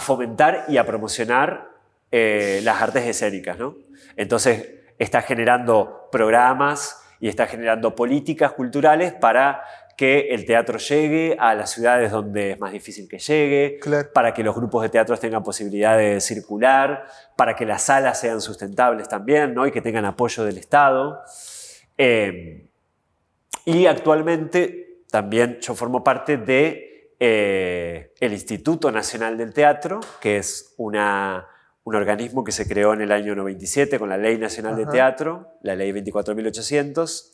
fomentar y a promocionar las artes escénicas, ¿no? Entonces está generando programas y está generando políticas culturales para que el teatro llegue a las ciudades donde es más difícil que llegue, Claro. para que los grupos de teatros tengan posibilidad de circular, para que las salas sean sustentables también, ¿no? Y que tengan apoyo del Estado. Y actualmente también yo formo parte de el Instituto Nacional del Teatro, que es un organismo que se creó en el año 97 con la Ley Nacional de Ajá. Teatro, la Ley 24.800,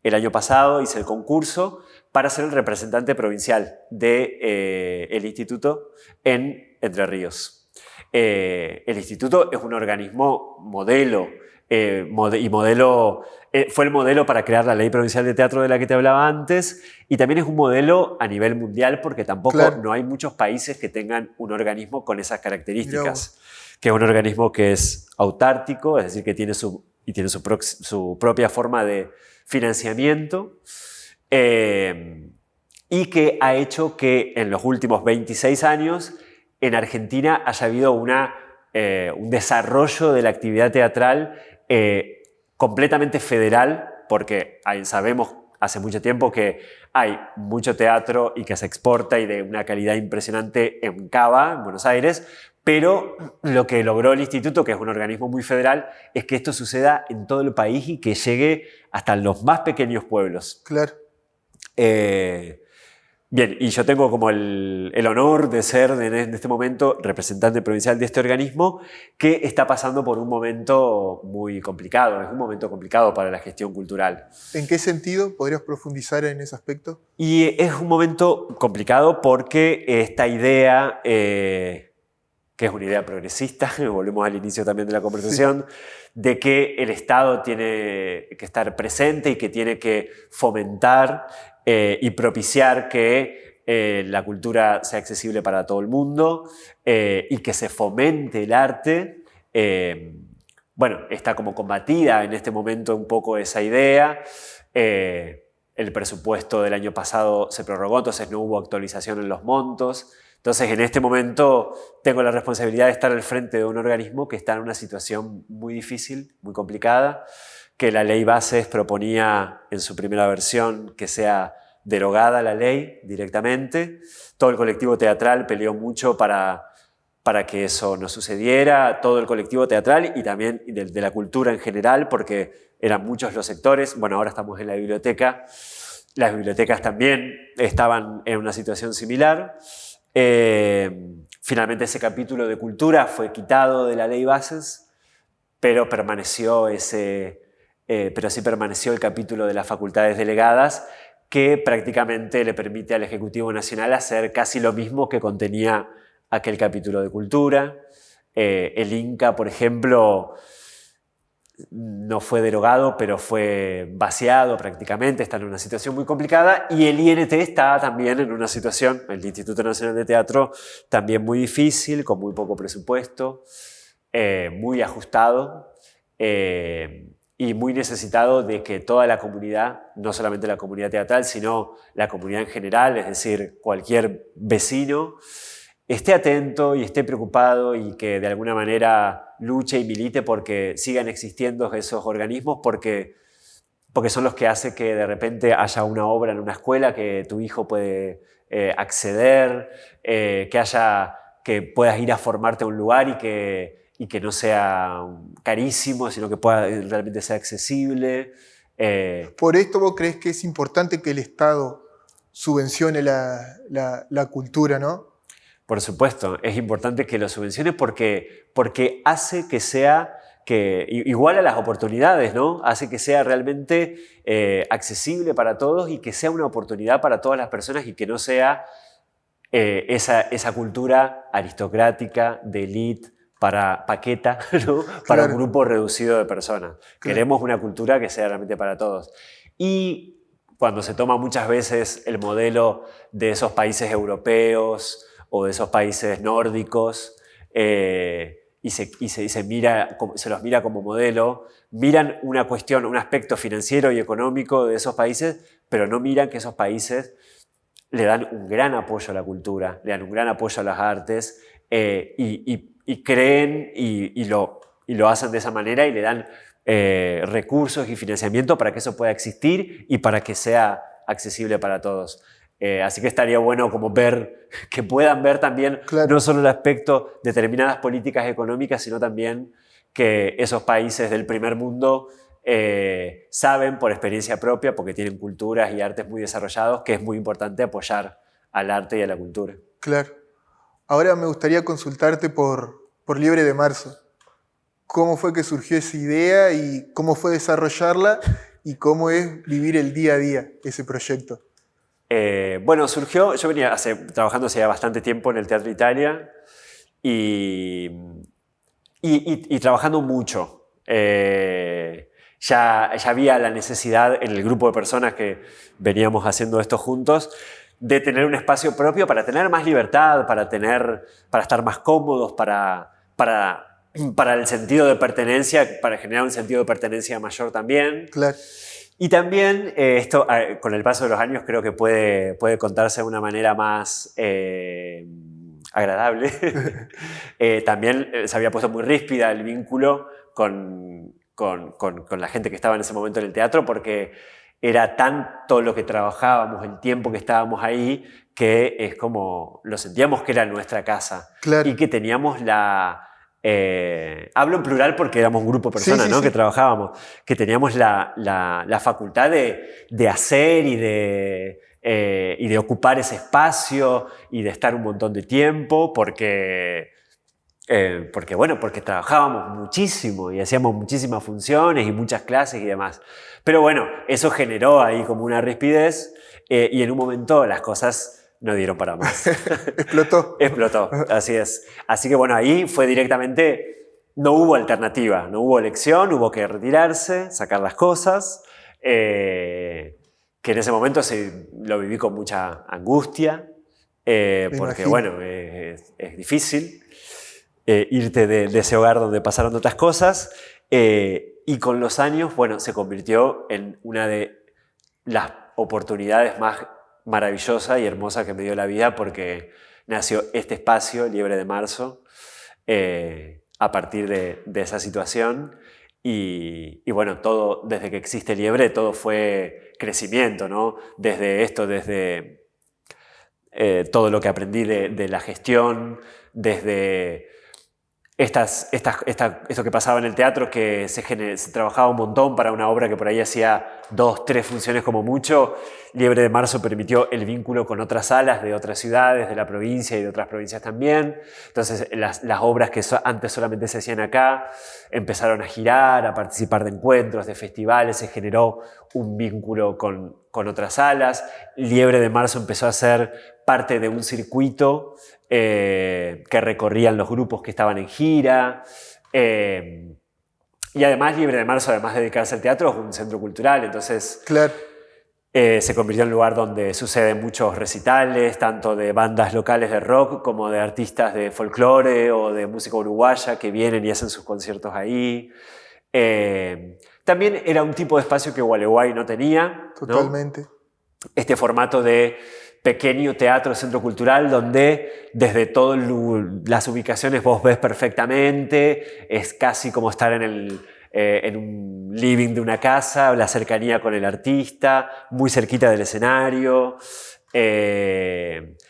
El año pasado hice el concurso para ser el representante provincial del instituto en Entre Ríos. El instituto es un organismo modelo, fue el modelo para crear la Ley Provincial de Teatro de la que te hablaba antes, y también es un modelo a nivel mundial porque tampoco no hay muchos países que tengan un organismo con esas características, que es un organismo que es autártico, es decir, que tiene su propia forma de financiamiento, y que ha hecho que en los últimos 26 años en Argentina haya habido un desarrollo de la actividad teatral completamente federal, porque sabemos hace mucho tiempo que hay mucho teatro y que se exporta y de una calidad impresionante en Cava, en Buenos Aires, pero lo que logró el instituto, que es un organismo muy federal, es que esto suceda en todo el país y que llegue hasta los más pequeños pueblos. Claro. Bien, y yo tengo como el honor de ser en este momento representante provincial de este organismo que está pasando por un momento muy complicado. Es un momento complicado para la gestión cultural. ¿En qué sentido? ¿Podrías profundizar en ese aspecto? Y es un momento complicado porque esta idea, que es una idea progresista, volvemos al inicio también de la conversación, de que el Estado tiene que estar presente y que tiene que fomentar y propiciar que la cultura sea accesible para todo el mundo y que se fomente el arte. Bueno, está como combatida en este momento un poco esa idea. El presupuesto del año pasado se prorrogó, entonces no hubo actualización en los montos. Entonces, en este momento tengo la responsabilidad de estar al frente de un organismo que está en una situación muy difícil, muy complicada, que la ley Bases proponía en su primera versión que sea derogada la ley directamente. Todo el colectivo teatral peleó mucho para que eso no sucediera, todo el colectivo teatral y también de la cultura en general, porque eran muchos los sectores. Bueno, ahora estamos en la biblioteca. Las bibliotecas también estaban en una situación similar. Finalmente ese capítulo de cultura fue quitado de la ley Bases, pero sí permaneció el capítulo de las facultades delegadas, que prácticamente le permite al Ejecutivo Nacional hacer casi lo mismo que contenía aquel capítulo de cultura. El INCA, por ejemplo, no fue derogado, pero fue vaciado prácticamente, está en una situación muy complicada, y el INT está también en una situación, el Instituto Nacional de Teatro, también muy difícil, con muy poco presupuesto, muy ajustado, y muy necesitado de que toda la comunidad, no solamente la comunidad teatral, sino la comunidad en general, es decir, cualquier vecino, esté atento y esté preocupado y que de alguna manera luche y milite porque sigan existiendo esos organismos, porque son los que hacen que de repente haya una obra en una escuela que tu hijo puede acceder, que puedas ir a formarte a un lugar y que no sea carísimo, sino que pueda realmente ser accesible. Por esto vos crees que es importante que el Estado subvencione la cultura, ¿no? Por supuesto, es importante que lo subvencione porque hace que sea igual a las oportunidades, ¿no? Hace que sea realmente accesible para todos y que sea una oportunidad para todas las personas y que no sea esa cultura aristocrática, de élite, para paqueta, ¿no? Para un grupo reducido de personas. Claro. Queremos una cultura que sea realmente para todos. Y cuando se toma muchas veces el modelo de esos países europeos o de esos países nórdicos y se los mira como modelo, miran una cuestión, un aspecto financiero y económico de esos países, pero no miran que esos países le dan un gran apoyo a la cultura, le dan un gran apoyo a las artes y creen y lo hacen de esa manera y le dan recursos y financiamiento para que eso pueda existir y para que sea accesible para todos. Así que estaría bueno como que puedan ver también, claro, no solo el aspecto de determinadas políticas económicas, sino también que esos países del primer mundo saben por experiencia propia, porque tienen culturas y artes muy desarrollados, que es muy importante apoyar al arte y a la cultura. Claro. Ahora me gustaría consultarte por Liebre de Marzo. ¿Cómo fue que surgió esa idea y cómo fue desarrollarla? y cómo es vivir el día a día ese proyecto. Bueno, surgió, yo venía trabajando hace ya bastante tiempo en el Teatro Italia y trabajando mucho. Ya había la necesidad en el grupo de personas que veníamos haciendo esto juntos de tener un espacio propio para tener más libertad, para estar más cómodos, para el sentido de pertenencia, para generar un sentido de pertenencia mayor también. Claro. Y también esto, con el paso de los años, creo que puede contarse de una manera más agradable. También se había puesto muy ríspida el vínculo con la gente que estaba en ese momento en el teatro, porque era tanto lo que trabajábamos, el tiempo que estábamos ahí, que es como lo sentíamos que era nuestra casa. Claro. Y que teníamos hablo en plural porque éramos un grupo de personas, sí, ¿no? sí. Que trabajábamos, que teníamos la facultad de hacer y de ocupar ese espacio y de estar un montón de tiempo porque trabajábamos muchísimo y hacíamos muchísimas funciones y muchas clases y demás. Pero bueno, eso generó ahí como una rispidez y en un momento las cosas no dieron para más. Explotó. Explotó, así es. Así que bueno, ahí fue directamente, no hubo alternativa, no hubo elección, hubo que retirarse, sacar las cosas, que en ese momento lo viví con mucha angustia, porque imagino. bueno, es difícil irte de ese hogar donde pasaron otras cosas, y con los años, bueno, se convirtió en una de las oportunidades más maravillosa y hermosa que me dio la vida, porque nació este espacio, Liebre de Marzo, a partir de esa situación. Y bueno, todo, desde que existe Liebre, todo fue crecimiento, ¿no? Desde todo lo que aprendí de la gestión, desde esto que pasaba en el teatro, que se trabajaba un montón para una obra que por ahí hacía 2, 3 funciones como mucho. Liebre de Marzo permitió el vínculo con otras salas de otras ciudades, de la provincia y de otras provincias también. Entonces las obras que antes solamente se hacían acá empezaron a girar, a participar de encuentros, de festivales, se generó un vínculo con otras salas. Liebre de Marzo empezó a ser parte de un circuito que recorrían los grupos que estaban en gira. Y además, Liebre de Marzo, además de dedicarse al teatro, es un centro cultural, entonces claro. Se convirtió en un lugar donde suceden muchos recitales, tanto de bandas locales de rock como de artistas de folclore o de música uruguaya que vienen y hacen sus conciertos ahí. También era un tipo de espacio que Gualeguay no tenía, Totalmente. ¿no? Este formato de pequeño teatro, centro cultural, donde desde todas las ubicaciones vos ves perfectamente, es casi como estar en un living de una casa, la cercanía con el artista, muy cerquita del escenario.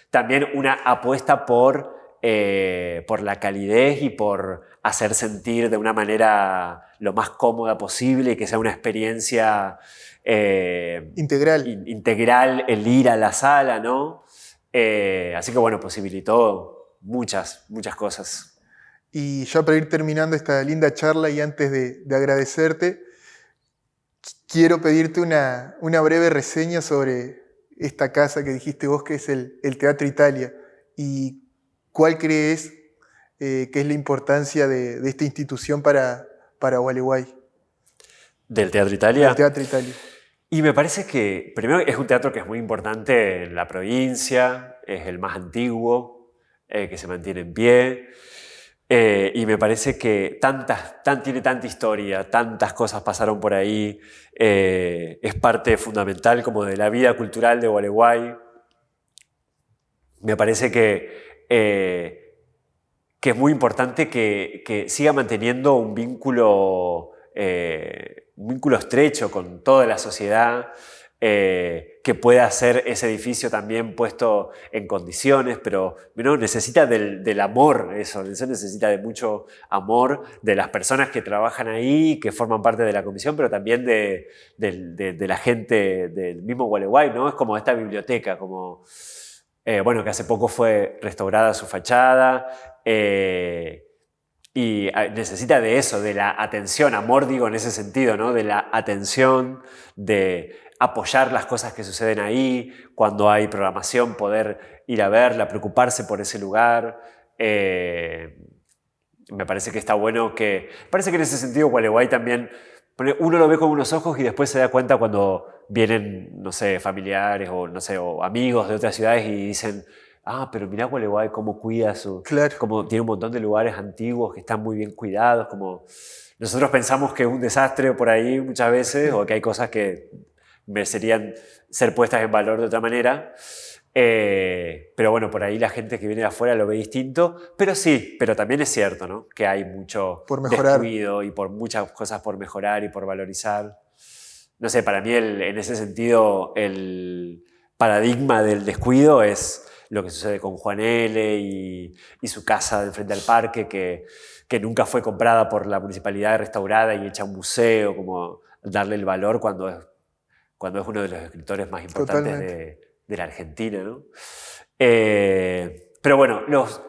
También una apuesta por la calidez y por hacer sentir de una manera lo más cómoda posible y que sea una experiencia integral el ir a la sala, ¿no? Así que bueno, posibilitó muchas cosas. Y ya para ir terminando esta linda charla y antes de agradecerte, quiero pedirte una breve reseña sobre esta casa que dijiste vos, que es el Teatro Italia, y cuál crees que es la importancia de esta institución para Gualeguay. ¿Del Teatro Italia? Del Teatro Italia. Y me parece que, primero, es un teatro que es muy importante en la provincia, es el más antiguo, que se mantiene en pie, y me parece que tiene tanta historia, tantas cosas pasaron por ahí, es parte fundamental como de la vida cultural de Gualeguay. Me parece que es muy importante que siga manteniendo un vínculo estrecho con toda la sociedad, que pueda ser ese edificio también puesto en condiciones, pero ¿no? Necesita del amor, eso necesita de mucho amor de las personas que trabajan ahí, que forman parte de la comisión, pero también de la gente del mismo Gualeguay, ¿no? Es como esta biblioteca, como, que hace poco fue restaurada su fachada, necesita de eso, de la atención, amor digo en ese sentido, ¿no? De la atención, de apoyar las cosas que suceden ahí, cuando hay programación poder ir a verla, preocuparse por ese lugar. Me parece que está bueno parece que en ese sentido Gualeguay también, uno lo ve con unos ojos y después se da cuenta cuando vienen, no sé, familiares o, no sé, o amigos de otras ciudades y dicen, pero mirá Gualeguay cómo cuida Claro, como tiene un montón de lugares antiguos que están muy bien cuidados, como nosotros pensamos que es un desastre por ahí muchas veces o que hay cosas que merecerían ser puestas en valor de otra manera. Pero bueno, por ahí la gente que viene de afuera lo ve distinto, pero sí, pero también es cierto, ¿no? Que hay mucho por mejorar. descuido y por muchas cosas por mejorar y por valorizar. No sé, para mí en ese sentido el paradigma del descuido es lo que sucede con Juan L. y su casa de frente al parque que nunca fue comprada por la municipalidad, restaurada y hecha un museo, como darle el valor cuando es uno de los escritores más importantes de la Argentina, ¿no? Pero bueno,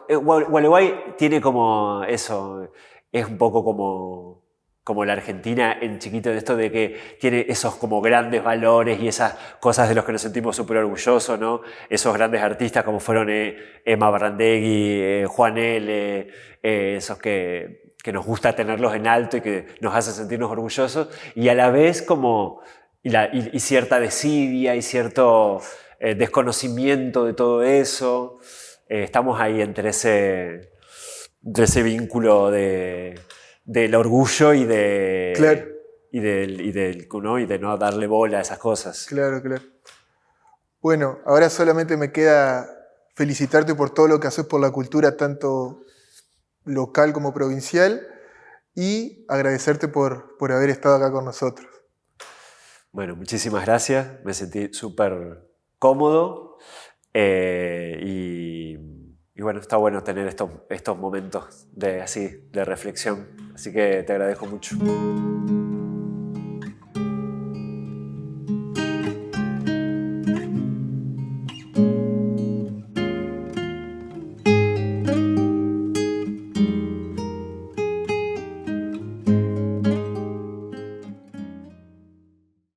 Gualeguay tiene como eso, es un poco como la Argentina en chiquito, de esto de que tiene esos como grandes valores y esas cosas de los que nos sentimos súper orgullosos, ¿no? Esos grandes artistas como fueron Emma Barrandegui, Juan L., esos que nos gusta tenerlos en alto y que nos hace sentirnos orgullosos, y a la vez como y cierta desidia y cierto desconocimiento de todo eso. Estamos ahí entre ese vínculo del orgullo y Claro. y de no darle bola a esas cosas. Claro. Bueno, ahora solamente me queda felicitarte por todo lo que haces por la cultura, tanto local como provincial, y agradecerte por haber estado acá con nosotros. Bueno, muchísimas gracias. Me sentí súper cómodo y bueno, está bueno tener estos momentos de reflexión. Así que te agradezco mucho.